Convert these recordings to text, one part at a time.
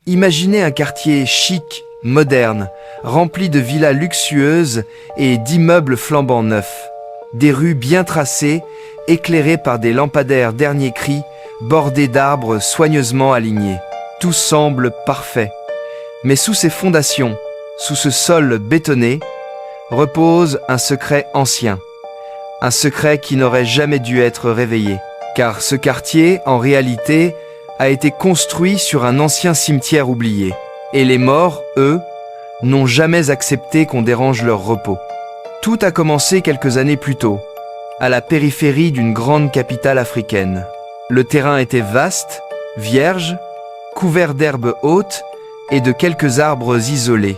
Imaginez un quartier chic, moderne, rempli de villas luxueuses et d'immeubles flambant neufs. Des rues bien tracées, éclairées par des lampadaires dernier cri, bordées d'arbres soigneusement alignés. Tout semble parfait. Mais sous ces fondations, sous ce sol bétonné, repose un secret ancien. Un secret qui n'aurait jamais dû être réveillé. Car ce quartier, en réalité, a été construit sur un ancien cimetière oublié. Et les morts, eux, n'ont jamais accepté qu'on dérange leur repos. Tout a commencé quelques années plus tôt, à la périphérie d'une grande capitale africaine. Le terrain était vaste, vierge, couvert d'herbes hautes et de quelques arbres isolés.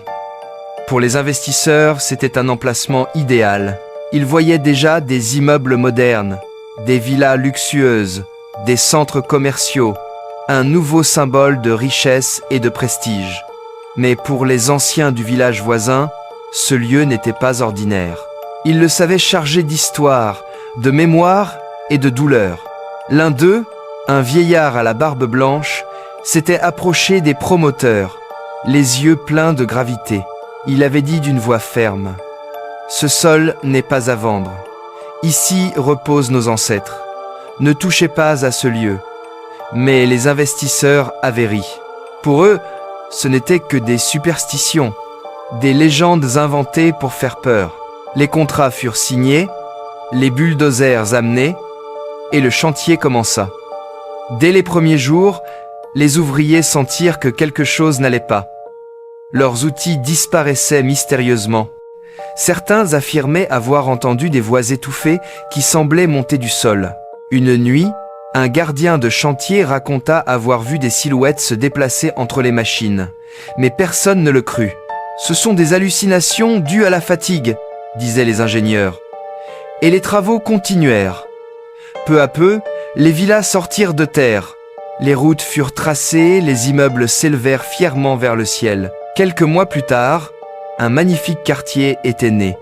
Pour les investisseurs, c'était un emplacement idéal. Ils voyaient déjà des immeubles modernes, des villas luxueuses, des centres commerciaux, un nouveau symbole de richesse et de prestige. Mais pour les anciens du village voisin, ce lieu n'était pas ordinaire. Ils le savaient chargé d'histoire, de mémoire et de douleur. L'un d'eux, un vieillard à la barbe blanche, s'était approché des promoteurs, les yeux pleins de gravité. Il avait dit d'une voix ferme : « Ce sol n'est pas à vendre. Ici reposent nos ancêtres. Ne touchez pas à ce lieu. » Mais les investisseurs avaient ri. Pour eux, ce n'était que des superstitions, des légendes inventées pour faire peur. Les contrats furent signés, les bulldozers amenés, et le chantier commença. Dès les premiers jours, les ouvriers sentirent que quelque chose n'allait pas. Leurs outils disparaissaient mystérieusement. Certains affirmaient avoir entendu des voix étouffées qui semblaient monter du sol. Une nuit, un gardien de chantier raconta avoir vu des silhouettes se déplacer entre les machines. Mais personne ne le crut. « Ce sont des hallucinations dues à la fatigue », disaient les ingénieurs. Et les travaux continuèrent. Peu à peu, les villas sortirent de terre. Les routes furent tracées, les immeubles s'élevèrent fièrement vers le ciel. Quelques mois plus tard, un magnifique quartier était né.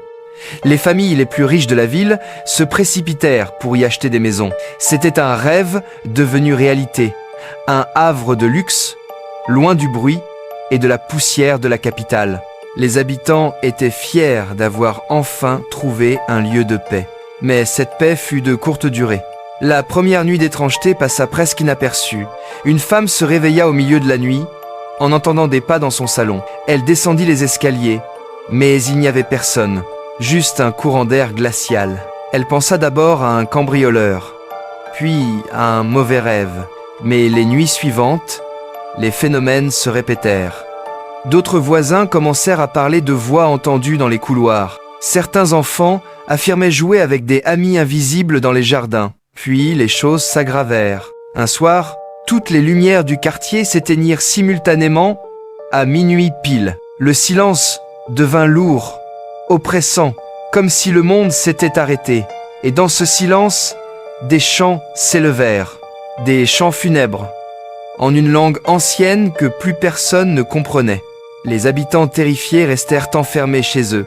Les familles les plus riches de la ville se précipitèrent pour y acheter des maisons. C'était un rêve devenu réalité, un havre de luxe, loin du bruit et de la poussière de la capitale. Les habitants étaient fiers d'avoir enfin trouvé un lieu de paix. Mais cette paix fut de courte durée. La première nuit d'étrangeté passa presque inaperçue. Une femme se réveilla au milieu de la nuit en entendant des pas dans son salon. Elle descendit les escaliers, mais il n'y avait personne. Juste un courant d'air glacial. Elle pensa d'abord à un cambrioleur, puis à un mauvais rêve. Mais les nuits suivantes, les phénomènes se répétèrent. D'autres voisins commencèrent à parler de voix entendues dans les couloirs. Certains enfants affirmaient jouer avec des amis invisibles dans les jardins. Puis les choses s'aggravèrent. Un soir, toutes les lumières du quartier s'éteignirent simultanément à minuit pile. Le silence devint lourd, oppressant, comme si le monde s'était arrêté. Et dans ce silence, des chants s'élevèrent, des chants funèbres, en une langue ancienne que plus personne ne comprenait. Les habitants terrifiés restèrent enfermés chez eux,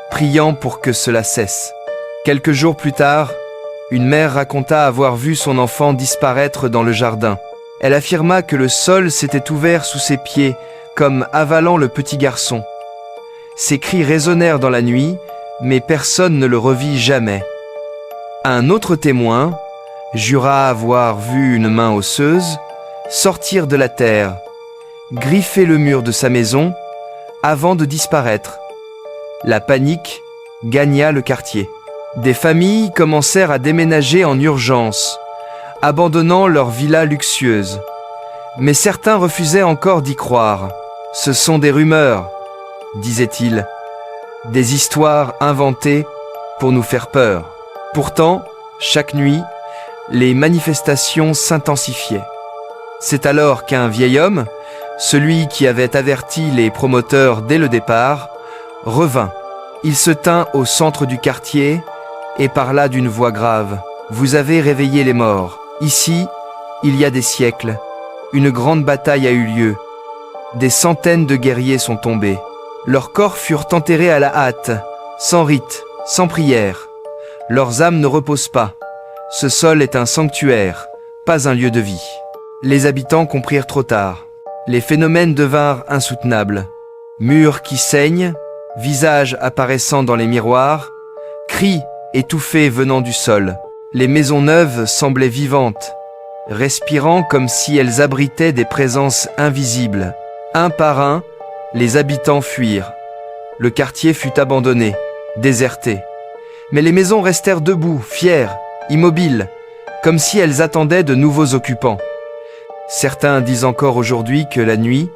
priant pour que cela cesse. Quelques jours plus tard, une mère raconta avoir vu son enfant disparaître dans le jardin. Elle affirma que le sol s'était ouvert sous ses pieds, comme avalant le petit garçon. Ses cris résonnèrent dans la nuit, mais personne ne le revit jamais. Un autre témoin jura avoir vu une main osseuse sortir de la terre, griffer le mur de sa maison, avant de disparaître. La panique gagna le quartier. Des familles commencèrent à déménager en urgence, abandonnant leurs villas luxueuses. Mais certains refusaient encore d'y croire. « Ce sont des rumeurs », disait-il, « des histoires inventées pour nous faire peur. » Pourtant, chaque nuit, les manifestations s'intensifiaient. C'est alors qu'un vieil homme, celui qui avait averti les promoteurs dès le départ, revint. Il se tint au centre du quartier et parla d'une voix grave. « Vous avez réveillé les morts. Ici, il y a des siècles, une grande bataille a eu lieu. Des centaines de guerriers sont tombés. Leurs corps furent enterrés à la hâte, sans rite, sans prière. Leurs âmes ne reposent pas. Ce sol est un sanctuaire, pas un lieu de vie. » Les habitants comprirent trop tard. Les phénomènes devinrent insoutenables. Murs qui saignent, visages apparaissant dans les miroirs, cris étouffés venant du sol. Les maisons neuves semblaient vivantes, respirant comme si elles abritaient des présences invisibles. Un par un, les habitants fuirent. Le quartier fut abandonné, déserté. Mais les maisons restèrent debout, fières, immobiles, comme si elles attendaient de nouveaux occupants. Certains disent encore aujourd'hui que la nuit,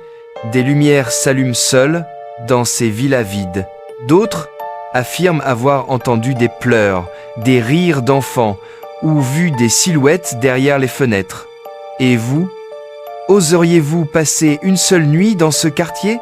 des lumières s'allument seules dans ces villas vides. D'autres affirment avoir entendu des pleurs, des rires d'enfants ou vu des silhouettes derrière les fenêtres. Et vous, oseriez-vous passer une seule nuit dans ce quartier ?